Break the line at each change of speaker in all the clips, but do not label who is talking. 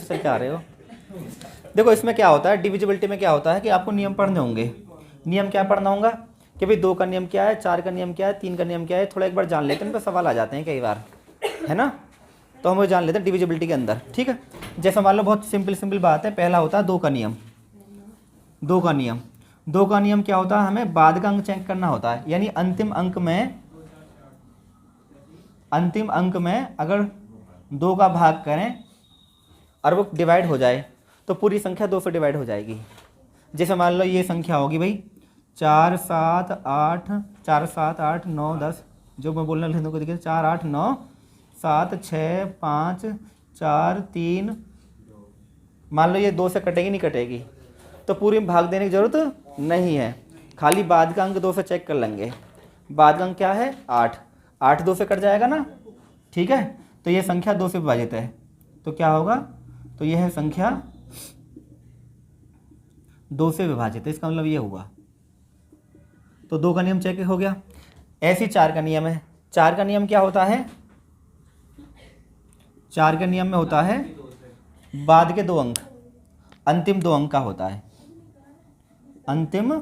चल के आ रहे हो। देखो इसमें क्या होता है, डिविजिबिलिटी में क्या होता है कि आपको नियम पढ़ने होंगे। नियम क्या पढ़ना होगा कि भाई 2 का नियम क्या है, 4 का नियम क्या है, 3 का नियम क्या है, थोड़ा एक बार जान लेते हैं, इन पर सवाल आ जाते हैं कई बार, है ना। तो हम वो जान लेते हैं डिविजिबिलिटी के अंदर, ठीक है। जैसे मान लो बहुत सिंपल बात है, पहला होता है 2 का नियम। 2 का नियम, 2 का नियम क्या होता है, हमें बाद का अंक चेक करना होता है, यानी अंतिम अंक में अगर 2 का भाग करें और वो डिवाइड हो जाए तो पूरी संख्या 2 से डिवाइड हो जाएगी। जैसे मान लो ये संख्या होगी भाई 4 7 8 9 10, जो मैं बोलना लिखने को देखिए 4 8 9 7 6 5 4 3, मान लो ये 2 से कटेगी नहीं कटेगी, तो पूरी में भाग देने की जरूरत नहीं है, खाली बाद का अंक 2 से चेक कर लेंगे। बाद का अंक क्या है 8, 8 2 से कट जाएगा ना, ठीक है। तो ये संख्या 2 से विभाजित है, तो क्या होगा, तो यह है संख्या 2 से विभाजित है, इसका मतलब ये हुआ। तो 2 का नियम चेक हो गया। ऐसे 4 का नियम है। 4 का नियम क्या होता है, 4 के नियम में होता है बाद के 2 अंक, अंतिम 2 अंक का होता है, अंतिम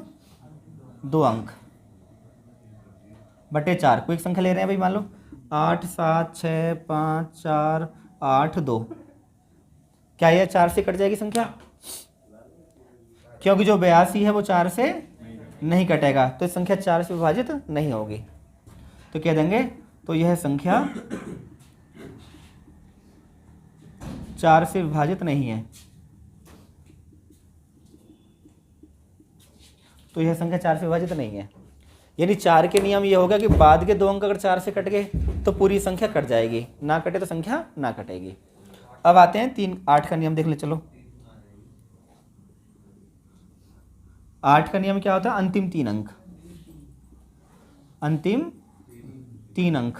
2 अंक बटे 4। कोई एक संख्या ले रहे हैं भाई, मान लो 8 7 6 5 4 8 2, क्या यह 4 से कट जाएगी संख्या, क्योंकि जो 82 है वो 4 से नहीं कटेगा, तो संख्या 4 से विभाजित नहीं होगी। तो कह देंगे तो यह संख्या 4 से विभाजित नहीं है, तो यह संख्या 4 से विभाजित नहीं है। यानी 4 के नियम ये होगा कि बाद के 2 अंक अगर 4 से कट गए तो पूरी संख्या कट जाएगी, ना कटे तो संख्या ना कटेगी। अब आते हैं 3 8 का नियम देख ले चलो। 8 का नियम क्या होता है, अंतिम 3 अंक, अंतिम 3 अंक,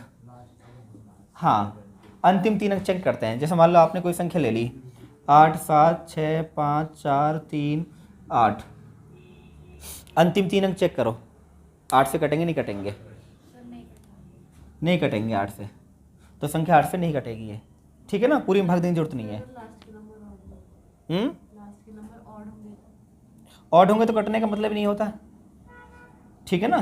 हाँ अंतिम 3 अंक चेक करते हैं। जैसे मान लो आपने कोई संख्या ले ली 8 7 6 5 4 3 8, अंतिम 3 अंक चेक करो, 8 से कटेंगे नहीं कटेंगे, नहीं कटेंगे 8 से, तो संख्या 8 से नहीं कटेगी है, ठीक है ना, पूरी में भाग देने की जरूरत नहीं है। ऑड होंगे तो कटने का मतलब नहीं होता, ठीक है ना।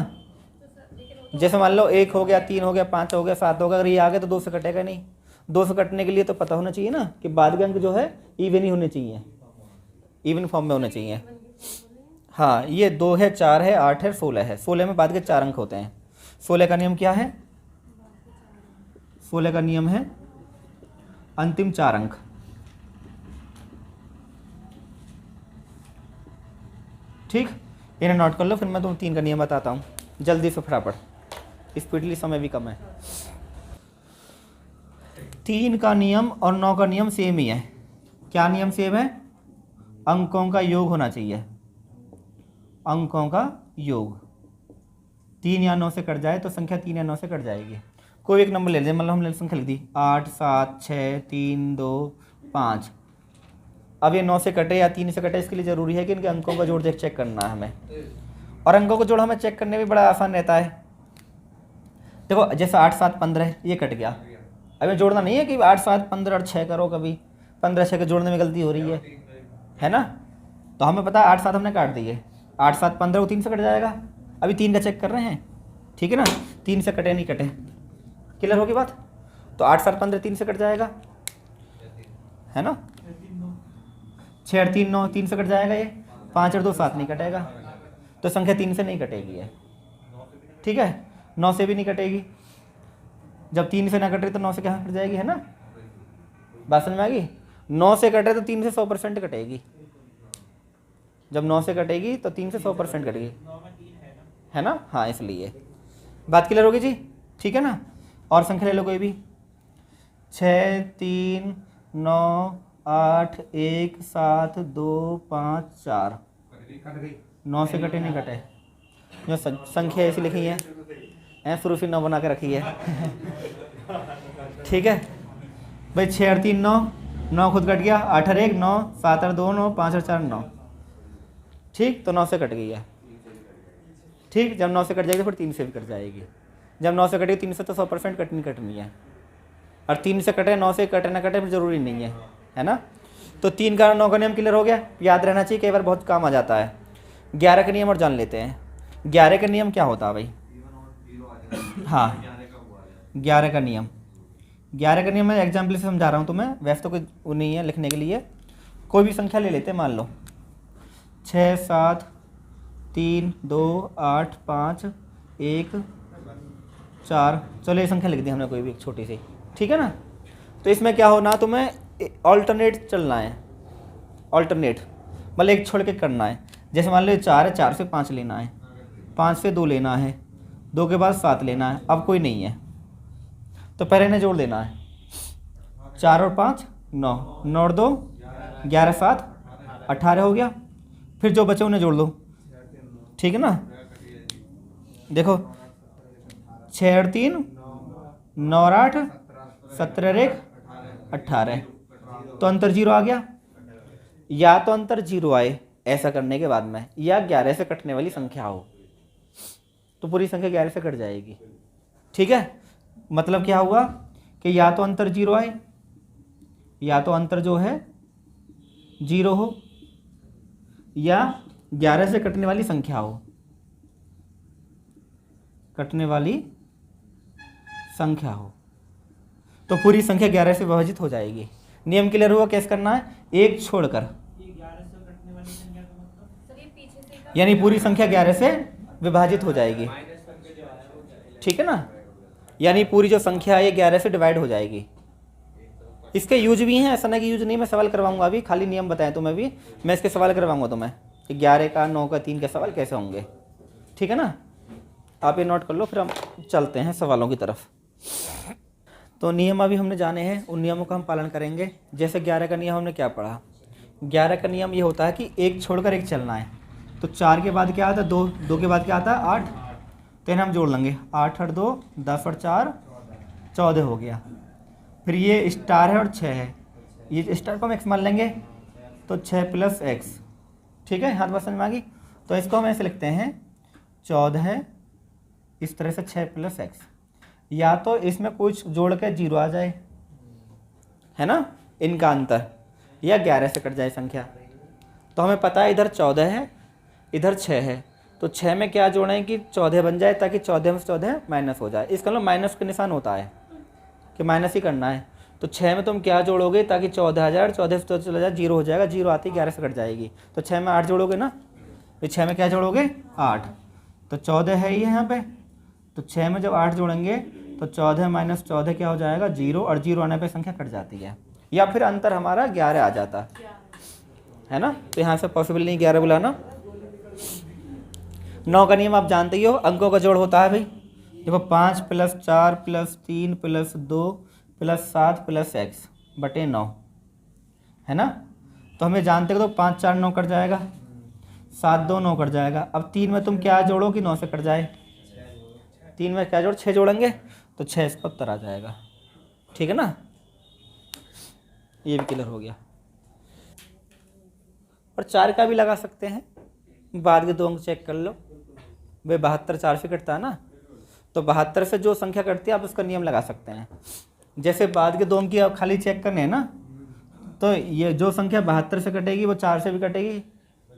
जैसे मान लो 1 हो गया 3 हो गया 5 हो गया 7 हो गया, अगर ये आ गया तो 2 से कटेगा नहीं। 2 से कटने के लिए तो पता होना चाहिए ना कि बाद के अंक जो है इवन ही होने चाहिए, इवन फॉर्म में होने चाहिए। हाँ ये 2 है 4 है 8 है 16 है, 16 में बाद के 4 अंक होते हैं। 16 का नियम क्या है, 16 का नियम है अंतिम 4 अंक, ठीक। इन्हें नोट कर लो, फिर मैं तुम्हें 3 का नियम बताता हूँ जल्दी से फटाफट, स्पीडली, समय भी कम है। 3 का नियम और 9 का नियम सेम ही है। क्या नियम सेम है, अंकों का योग होना चाहिए, अंकों का योग। 3 या 9 से कट जाए तो संख्या 3 या 9 से कट जाएगी। कोई एक नंबर ले लीजिए, मतलब हमने संख्या लिख दी 8 7 6 3 2 5। अब ये 9 से कटे या 3 से कटे, इसके लिए ज़रूरी है कि इनके अंकों का जोड़ देख चेक करना है हमें, और अंकों का जोड़ हमें चेक करने में बड़ा आसान रहता है। देखो जैसे 8 7 15 ये कट गया, अब ये जोड़ना नहीं है कि 8 7 15 और 6 करो, कभी 15 6 के जोड़ने में गलती हो रही है ना। तो हमें पता है 8 7 हमने काट दिए, 8 7 15 वो 3 से कट जाएगा, अभी 3 का चेक कर रहे हैं, ठीक है ना। 3 से कटे नहीं कटे, क्लियर होगी बात। तो 8 7 15 3 से कट जाएगा, है ना। 6 और 3 9, 3 से कट जाएगा, ये 5 और 2 7 नहीं कटेगा, तो संख्या 3 से नहीं कटेगी है, ठीक है। 9 से भी नहीं कटेगी, जब 3 से ना कट रही तो 9 से क्या कट जाएगी, है ना। बात समझ में आ गई। 9 से कटे तो 3 से 100% कटेगी, जब 9 से कटेगी तो 3 से 100% कटेगी, है ना। हाँ इसलिए बात क्लियर होगी जी, ठीक है ना। और संख्या ले लो कोई भी, 6 3 9 8 1 7 2 5 4, 9 से कटे नहीं कटे, जो संख्या ऐसी लिखी है शुरू से 9 बना के रखी है ठीक है भाई। 6 और 3 9, 9 खुद कट गया, 8 और 1 9, 7 और 2 9, 5 और 4 9, ठीक। तो 9 से कट गई है, ठीक। जब 9 से कट जाएगी फिर 3 से भी कट जाएगी, जब 9 से कटेगी 3 से तो 100% कटनी है, और 3 से कटे 9 से कटे ना कटे फिर ज़रूरी नहीं है ना। तो 3 का 9 का नियम क्लियर हो गया, याद रहना चाहिए, कई बार बहुत काम आ जाता है। 11 का नियम और जान लेते हैं। 11 का नियम क्या होता है भाई? हाँ 11 का नियम, 11 का नियम मैं एग्जाम्पल से समझा रहा हूँ तुम्हें, वैसे तो कोई वो नहीं है लिखने के लिए। कोई भी संख्या ले लेते हैं, मान लो 6 7 3 2 8 5 1 4, चलो ये संख्या लिख दी हमने कोई भी एक छोटी सी, ठीक है ना। तो इसमें क्या होना, तुम्हें ऑल्टरनेट चलना है, ऑल्टरनेट मतलब एक छोड़ के करना है। जैसे मान लो 4 है, 4 से 5 लेना है, 5 से 2 लेना है, 2 के बाद 7 लेना है। अब कोई नहीं है तो पहले इन्हें जोड़ देना है, 4 और 5 9, 9 और 2 11, 7 18 हो गया। फिर जो बचे उन्हें जोड़ दो, ठीक है ना। देखो 6 और 3 9 और 8 17 और 1 18, तो अंतर 0 आ गया। या तो अंतर 0 आए ऐसा करने के बाद में, या 11 से कटने वाली संख्या हो, तो पूरी संख्या 11 से कट जाएगी, ठीक है। मतलब क्या हुआ कि या तो अंतर 0 आए, या तो अंतर जो है 0 हो, या 11 से कटने वाली संख्या हो, कटने वाली संख्या हो, तो पूरी संख्या 11 से विभाजित हो जाएगी। नियम क्लियर हुआ, कैसे करना है, एक छोड़कर, यानी पूरी संख्या 11 से विभाजित हो जाएगी, ठीक है ना। यानी पूरी जो संख्या है ये 11 से डिवाइड हो जाएगी। इसके यूज भी हैं, ऐसा नहीं कि यूज नहीं, मैं सवाल करवाऊंगा अभी, खाली नियम बताएं तुम्हें भी, मैं इसके सवाल करवाऊंगा तुम्हें कि 11 का 9 का 3 के सवाल कैसे होंगे, ठीक है ना। आप ये नोट कर लो, फिर हम चलते हैं सवालों की तरफ। तो नियम अभी हमने जाने हैं, उन नियमों का हम पालन करेंगे। जैसे 11 का नियम हमने क्या पढ़ा, 11 का नियम ये होता है कि एक छोड़कर एक चलना है। तो 4 के बाद क्या आता है, 2, 2 के बाद क्या आता है 8, तो इन्हें हम जोड़ लेंगे, 8 और 2 10 और 4 14 हो गया। फिर ये स्टार है और 6 है, ये स्टार को हम x मान लेंगे, तो 6 + x, ठीक है, हाथ बात समझ में आ गई। तो इसको हम ऐसे लिखते हैं 14 है, इस तरह से 6 + x, या तो इसमें कुछ जोड़ के 0 आ जाए, है ना, इनका अंतर, या 11 से कट जाए संख्या। तो हमें पता है इधर 14 है, इधर 6 है, तो 6 में क्या जोड़ें कि 14 बन जाए, ताकि 14 में से 14 माइनस हो जाए। इसका मतलब माइनस का निशान होता है कि माइनस ही करना है। तो 6 में तुम क्या जोड़ोगे ताकि 14 आ जाए, 14 से 14 चला जाए 0 हो जाएगा, 0 आती 11 से कट जाएगी। तो 6 में 8 जोड़ोगे ना, तो 6 में क्या जोड़ोगे 8, तो 14 है ये यहाँ पे, तो 6 में जब 8 जोड़ेंगे तो 14 - 14 क्या हो जाएगा 0, और 0 आने पर संख्या कट जाती है, या फिर अंतर हमारा 11 आ जाता है ना। तो यहाँ से पॉसिबल नहीं 11 बुलाना। 9 का नियम आप जानते ही हो, अंकों का जोड़ होता है भाई। देखो 5 + 4 + 3 + 2 + 7 + x बटे 9, है ना। तो हमें जानते हो, तो 5 4 9 कट जाएगा, 7 2 9 कट जाएगा। अब 3 में तुम क्या जोड़ो कि 9 से कट जाए, 3 में क्या जोड़ 6 जोड़ेंगे, तो 6 इसका उत्तर आ जाएगा, ठीक है ना। ये भी क्लियर हो गया। और 4 का भी लगा सकते हैं, बाद के 2 अंक चेक कर लो भाई, 72 4 से कटता है ना, तो 72 से जो संख्या कटती है आप उसका नियम लगा सकते हैं। जैसे बाद के 2 अंक की आप खाली चेक करने हैं ना, तो ये जो संख्या 72 से कटेगी वो 4 से भी कटेगी,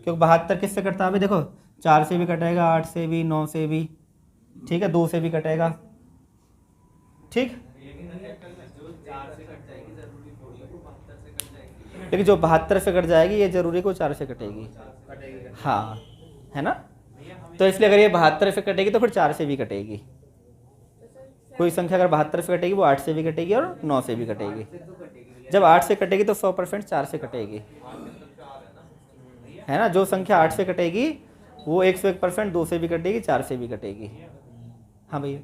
क्योंकि 72 किससे कटता है भाई, देखो 4 से भी कटेगा, 8 से भी, 9 से भी, ठीक है, 2 से भी कटेगा, ठीक। लेकिन जो 72 से कट जाएगी ये जरूरी को 4 से कटेगी, हाँ, है ना। तो इसलिए अगर ये 72 से कटेगी तो फिर 4 से भी कटेगी। कोई संख्या अगर 72 से कटेगी वो 8 से भी कटेगी और 9 से भी कटेगी। जब 8 से कटेगी तो 100% 4 से कटेगी, है ना। जो संख्या 8 से कटेगी वो 101% 2 से भी कटेगी, 4 से भी कटेगी। हाँ भैया,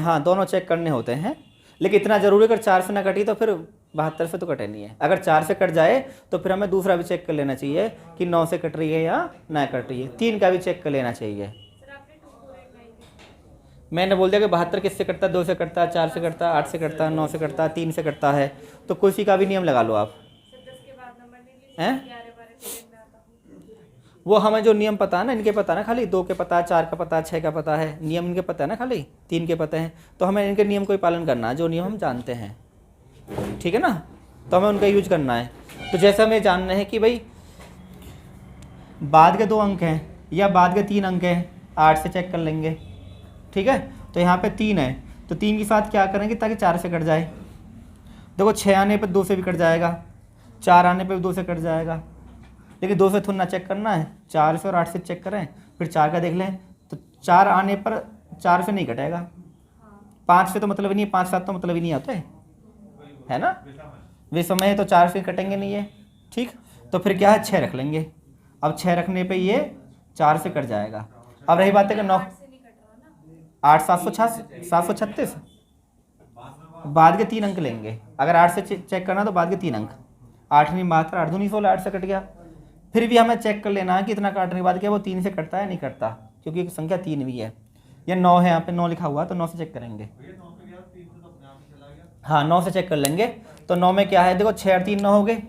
हाँ दोनों चेक करने होते हैं, लेकिन इतना जरूरी अगर 4 से ना कटी तो फिर 72 से तो कटे नहीं है। अगर 4 से कट जाए तो फिर हमें दूसरा भी चेक कर लेना चाहिए कि 9 से कट रही है या ना कट रही है, 3 का भी चेक कर लेना चाहिए। मैंने बोल दिया कि 72 किससे कटता है, 2 से कटता है, 4 से कटता है, 8 से कटता है, 9 से कटता है, 3 से कटता है, तो किसी का भी नियम लगा लो आप, हैं। वो हमें जो नियम पता है ना, इनके पता है ना, खाली 2 के पता है, 4 का पता है, 6 का पता है, नियम इनके पता है ना, खाली 3 के पता है। तो हमें इनके नियम को ही पालन करना है, जो नियम हम जानते हैं, ठीक है ना, तो हमें उनका यूज करना है। तो जैसे हमें जानना है कि भाई बाद के 2 अंक हैं या बाद के 3 अंक हैं, 8 से चेक कर लेंगे, ठीक है। तो यहाँ पे 3 है, तो 3 के साथ क्या करेंगे ताकि 4 से कट जाए। देखो 6 आने पर 2 से भी कट जाएगा, 4 आने पर भी 2 से कट जाएगा, लेकिन 2 से थोड़ा ना चेक करना है, 4 से और 8 से चेक करें, फिर 4 का देख लें, तो 4 आने पर 4 से नहीं कटेगा, 5 से तो मतलब ही नहीं है, 5 7 तो मतलब ही नहीं आता है ना, वे समय तो 4 से कटेंगे नहीं है, ठीक। तो फिर क्या है, 6 रख लेंगे। अब 6 रखने पे ये 4 से कट जाएगा। अब रही बात है कि 9 8 736 बाद के 3 अंक लेंगे। अगर 8 से चेक करना तो बाद के 3 अंक, 8 नहीं 72, 8 दूनी 16, 8 से कट गया। फिर भी हमें चेक कर लेना है कि इतना काटने के बाद क्या वो 3 से कटता है नहीं कटता, क्योंकि संख्या 3 भी है या 9 है, यहाँ पे 9 लिखा हुआ है, तो 9 से चेक करेंगे। हाँ 9 से चेक कर लेंगे। तो 9 में क्या है, देखो 6 और 3 9 हो गए,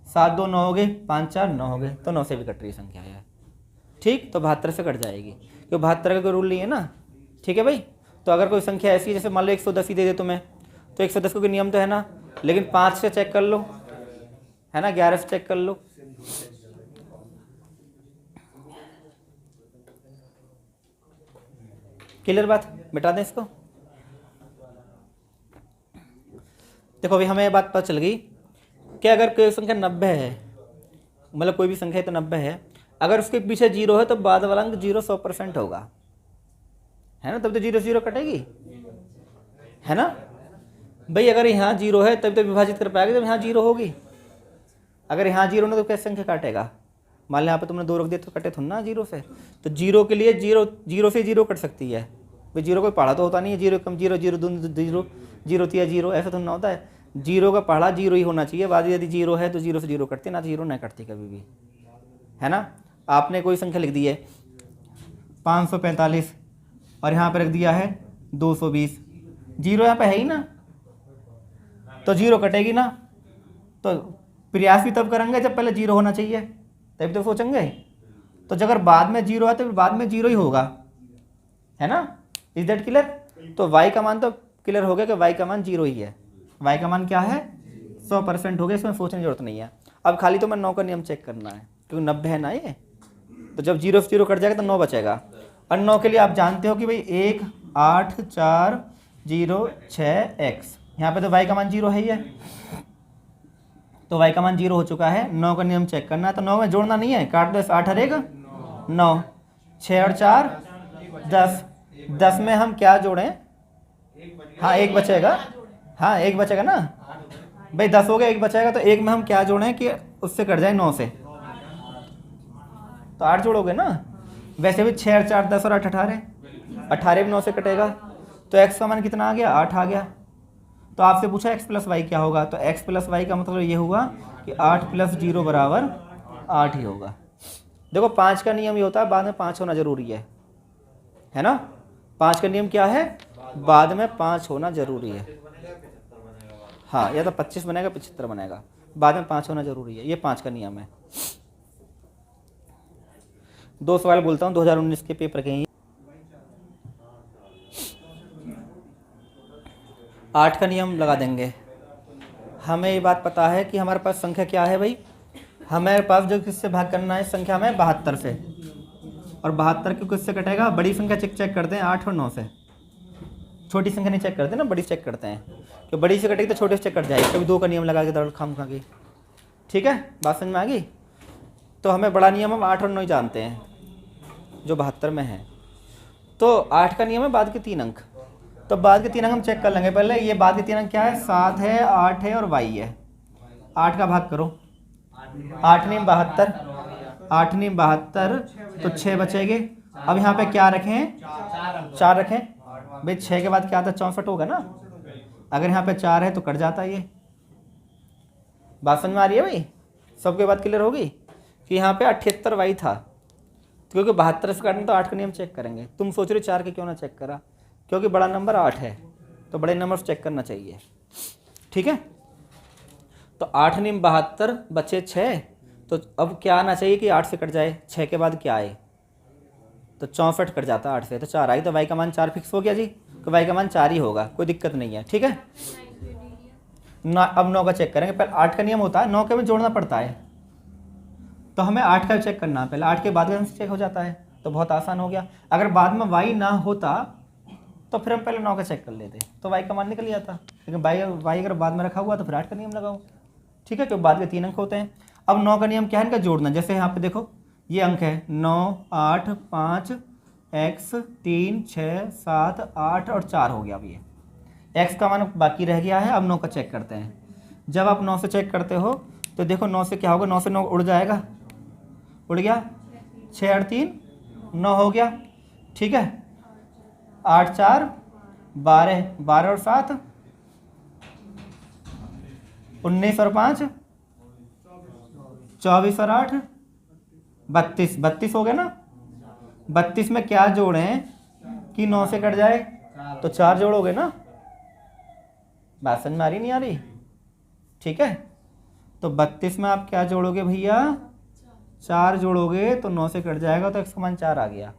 7 2 9 हो गए, 5 4 9 हो गए, तो 9 से भी कट रही संख्या है, ठीक। तो 72 से कट जाएगी, क्योंकि 72 का कोई रूल नहीं है ना, ठीक है भाई। तो अगर कोई संख्या ऐसी है, जैसे मान लो 110 ही दे दे तुम्हें, तो 110 को कोई नियम तो है ना, लेकिन 5 से चेक कर लो, है ना, 11 से चेक कर लो। क्लियर बात, मिटा दें इसको। देखो अभी हमें बात पता चल गई कि अगर कोई संख्या 90 है, मतलब कोई भी संख्या है तो 90 है, अगर उसके पीछे 0 है तो बाद वाला अंक 0 100% होगा, है ना, तब तो 0 0 कटेगी, है ना भाई। अगर यहाँ 0 है तब तो विभाजित कर पाएगा जब यहाँ 0 होगी। अगर यहाँ 0 ना तो कैसे संख्या काटेगा, मान लो यहाँ पे तुमने 2 रख दिया तो कटे थोड़ा ना 0 से। तो 0 के लिए 0 से 0 कट सकती है भाई, 0 कोई पढ़ा तो होता नहीं है, 0 कम 0 0 2 0 0 3 0, ऐसा तो ना होता है। 0 का पढ़ा 0 ही होना चाहिए, बाद यदि 0 है तो 0 से 0 कटती, ना 0 नहीं कटती कभी भी, है ना। आपने कोई संख्या लिख दी है 545 और यहाँ पर रख दिया है 220, 0 यहाँ पे है ही ना, तो 0 कटेगी ना। तो प्रयास भी तब करेंगे जब पहले 0 होना चाहिए, तभी तो सोचेंगे। तो अगर बाद में 0 है तो फिर बाद में 0 ही होगा, है ना। Is that clear. तो y का मान तो क्लियर हो गया कि y का मान 0 ही है, y का मान क्या है 100% हो गया, इसमें सोचने की जरूरत नहीं है। अब खाली तो मैं 9 का नियम चेक करना है, क्योंकि 90 है ना ये, तो जब 0 से 0 कट जाएगा तो 9 बचेगा। और 9 के लिए आप जानते हो कि भाई 1 8 4 0 6 x, यहाँ पे तो y का मान 0 है ही है, तो y का मान 0 हो चुका है। 9 का नियम चेक करना है, तो 9 में जोड़ना नहीं है, काट दो, 8 हरेगा 9, 6 और 4 10, 10 में हम क्या जोड़ें, हाँ 1 बचेगा, हाँ 1 बचेगा ना भाई, 10 हो गया 1 बचेगा, तो 1 में हम क्या जोड़ें कि उससे कट जाए 9 से, तो 8 जोड़ोगे ना। वैसे भी 6 और 4 10 और 8 18, 18 भी 9 से कटेगा, तो x का मान कितना आ गया 8 आ गया। तो आपसे पूछा x प्लस वाई क्या होगा, तो x प्लस वाई का मतलब ये हुआ कि 8 प्लस 0 बराबर 8 ही होगा। देखो 5 का नियम ये होता है बाद में 5 होना जरूरी है ना। 5 का नियम क्या है, बाद में 5 होना जरूरी है, हाँ, या तो 25 बनेगा 75 बनेगा, बाद में 5 होना जरूरी है, ये 5 का नियम है। 2 सवाल बोलता हूँ 2019 के पेपर के। 8 का नियम लगा देंगे। हमें ये बात पता है कि हमारे पास संख्या क्या है भाई, हमारे पास जो किससे भाग करना है संख्या में 72 से, और 72 को किससे कटेगा, बड़ी संख्या चेक करते हैं 8 और 9 से, छोटी संख्या नहीं चेक करते ना, बड़ी चेक करते हैं, तो बड़ी से कटेगी तो छोटे से चेक कट जाएगी। कभी 2 का नियम लगा के दौड़ खाम खा गई, ठीक है, बात समझ में आ गई। तो हमें बड़ा नियम हम 8 और 9 जानते हैं जो 72 में है। तो 8 का नियम है बाद के 3 अंक, तो बाद के 3 अंक हम चेक कर लेंगे पहले। ये बाद के 3 अंक क्या है, 7 है 8 है और y है। 8 का भाग करो, 8 नहीं 72, 8 नहीं 72, तो 6 बचेंगे। अब यहाँ पे क्या रखें, 4 रखें भाई, 6 के बाद क्या आता है 64 होगा ना। अगर यहाँ पे 4 है तो कट जाता है ये, बात समझ में आ रही है भाई, सबके बात क्लियर होगी कि यहाँ पे 78 y था, क्योंकि 72 से काटना तो 8 का नियम चेक करेंगे। तुम सोच रहे 4 के क्यों ना चेक करा, क्योंकि बड़ा नंबर 8 है तो बड़े नंबर से चेक करना चाहिए, ठीक है। तो 8 नियम 72 बचे 6, तो अब क्या आना चाहिए कि 8 से कट जाए, 6 के बाद क्या आए, तो 64 कट जाता 8 से, तो 4 आई, तो y का मान 4 फिक्स हो गया जी, तो y का मान 4 ही होगा, कोई दिक्कत नहीं है। ठीक है ना। अब 9 का चेक करेंगे, पहले 8 का नियम होता है 9 के में जोड़ना पड़ता है, तो हमें 8 का चेक करना है पहले, 8 के बाद में चेक हो जाता है, तो बहुत आसान हो गया। अगर बाद में y ना होता तो फिर हम पहले 9 का चेक कर लेते, तो y का मान निकल जाता, लेकिन y अगर बाद में रखा हुआ तो फिर 8 का नियम लगाओ। ठीक है, क्योंकि बाद के 3 अंक होते हैं। अब 9 का नियम क्या है, इनका जोड़ना। जैसे यहाँ पे देखो ये अंक है 9, 8, 5, x 3, 6, 7, 8 और 4 हो गया। अब ये x का मान बाकी रह गया है। अब 9 का चेक करते हैं। जब आप 9 से चेक करते हो तो देखो 9 से क्या होगा, 9 से 9 उड़ जाएगा, उड़ गया, 6 और 3 9 हो गया। ठीक है, 8 4 12, 12 और 7 19 और 5 24 और 8 32, 32 हो गया ना। 32 में क्या जोड़ें कि 9 से कट जाए, तो 4 जोड़ोगे ना। बात समझ में आ रही नहीं आ रही? ठीक है, तो 32 में आप क्या जोड़ोगे भैया, 4 जोड़ोगे तो 9 से कट जाएगा, तो x का मान 4 आ गया।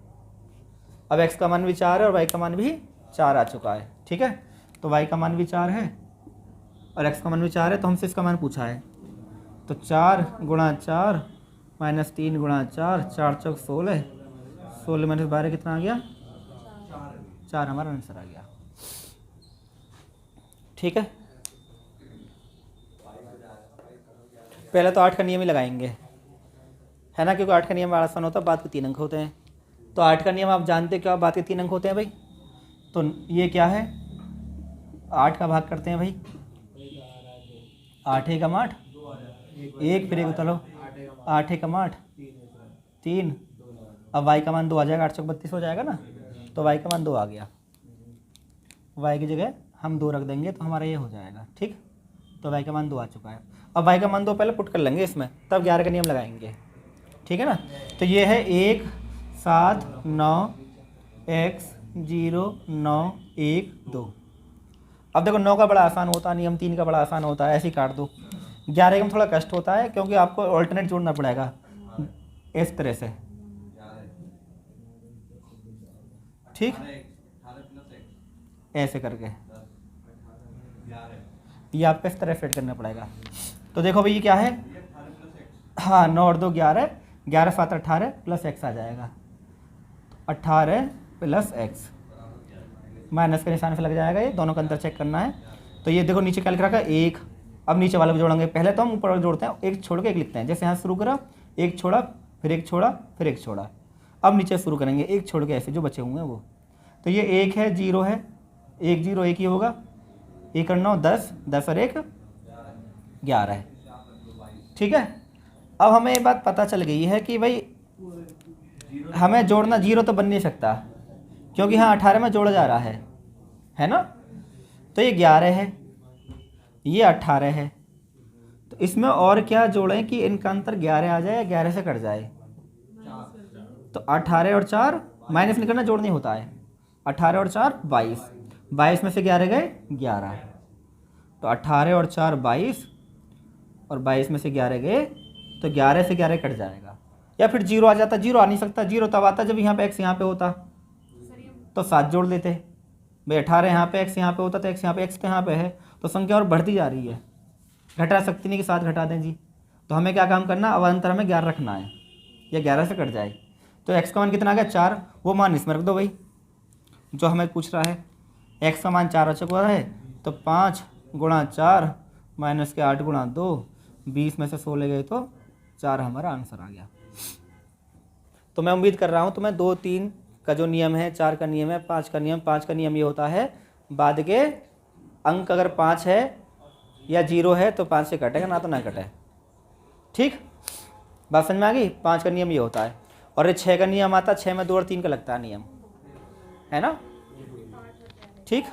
अब x का मान भी 4 है और y का मान भी 4 आ चुका है। ठीक है, तो y का मान भी 4 है और x का मान भी 4 है, तो हमसे इसका मान पूछा है, तो 4 गुणा 4 माइनस 3 गुणा 4, 4 चौक 16, 16 माइनस 12 कितना आ गया, 4 हमारा आंसर आ गया। ठीक है, पहले तो 8 का नियम ही लगाएंगे, है ना, क्योंकि 8 का नियम बड़ा आसान होता है, बाद के 3 अंक होते हैं। तो 8 का नियम आप जानते क्या, बाद के 3 अंक होते हैं भाई। तो ये क्या है, 8 का भाग करते हैं भाई, 8 एकम 8, 1 फिर 1 चलो, 8 एकम 8 3, अब y का मान 2 आ जाएगा, 8 चौक 32 हो जाएगा ना, तो y का मान 2 आ गया। y की जगह हम 2 रख देंगे तो हमारा ये हो जाएगा। ठीक, तो y का मान 2 आ चुका है। अब y का मान 2 पहले पुट कर लेंगे इसमें, तब 11 का नियम लगाएंगे। ठीक है ना, तो ये है 1 7 9 x 0 9 1 2। अब देखो 9 का बड़ा आसान होता है नियम, 3 का बड़ा आसान होता है, ऐसे ही काट दो। 11 का थोड़ा कष्ट होता है क्योंकि आपको ऑल्टरनेट जोड़ना पड़ेगा इस तरह से। ठीक, ऐसे करके ये आपको इस तरह फिट करना पड़ेगा। तो देखो भाई ये क्या है, हाँ 9 और 2 11, 11 7 18 प्लस x आ जाएगा, 18 प्लस x, माइनस के निशान से लग जाएगा, ये दोनों का अंतर चेक करना है। तो ये देखो नीचे क्या लिख रखा है 1, अब नीचे वाला भी जोड़ेंगे। पहले तो हम ऊपर वाला जोड़ते हैं, एक छोड़ के एक लिखते हैं, जैसे यहाँ शुरू करा, एक छोड़ा फिर एक छोड़ा फिर एक छोड़ा। अब नीचे शुरू करेंगे एक छोड़ के, ऐसे जो बचे हुए हैं वो। तो ये 1 है 0 है, 1 0 1 ही होगा, 1 और 9 10, 10 और 1 11 है। ठीक है, अब हमें ये बात पता चल गई है कि भाई हमें जोड़ना 0 तो बन नहीं सकता, क्योंकि हाँ 18 में जोड़ा जा रहा है ना। तो ये 11 है, ये 18 है, तो इसमें और क्या जोड़ें कि इनका अंतर 11 आ जाए या 11 से कट जाए। तो 18 और 4 माइनस नहीं करना, जोड़ नहीं होता है। 18 और 4 22, 22 में से 11 गए 11, तो 18 और 4 22 और 22 में से 11 गए, तो 11 से 11 कट जाएगा। या फिर 0 आ जाता, 0 आ नहीं सकता, 0 तब आता जब यहाँ पे x यहाँ पे होता, तो 7 जोड़ लेते भाई। 18 यहाँ पे x यहाँ पे होता तो x यहाँ पे, x तो यहाँ पे है, तो संख्या और बढ़ती जा रही है, घटा सकती नहीं कि 7 घटा दें जी। तो हमें क्या काम करना, अब अंतर हमें 11 रखना है, या 11 से कट जाए। तो x का मान कितना आ गया 4, वो मान इसमें रख दो भाई जो हमें पूछ रहा है। x का मान 4 आ चुका है, तो 5 गुणा 4 माइनस के 8 गुणा 2, 20 में से 16 गए तो 4 हमारा आंसर आ गया। तो मैं उम्मीद कर रहा हूँ तुम्हें 2 3 का जो नियम है, 4 का नियम है, 5 का नियम। 5 का नियम ये होता है बाद के अंक अगर 5 है या 0 है तो 5 से कटेगा, ना तो ना कटे। ठीक, बात समझ में आ गई। 5 का नियम ये होता है, और ये 6 का नियम आता है, 6 में 2 और 3 का लगता है नियम, है ना। ठीक।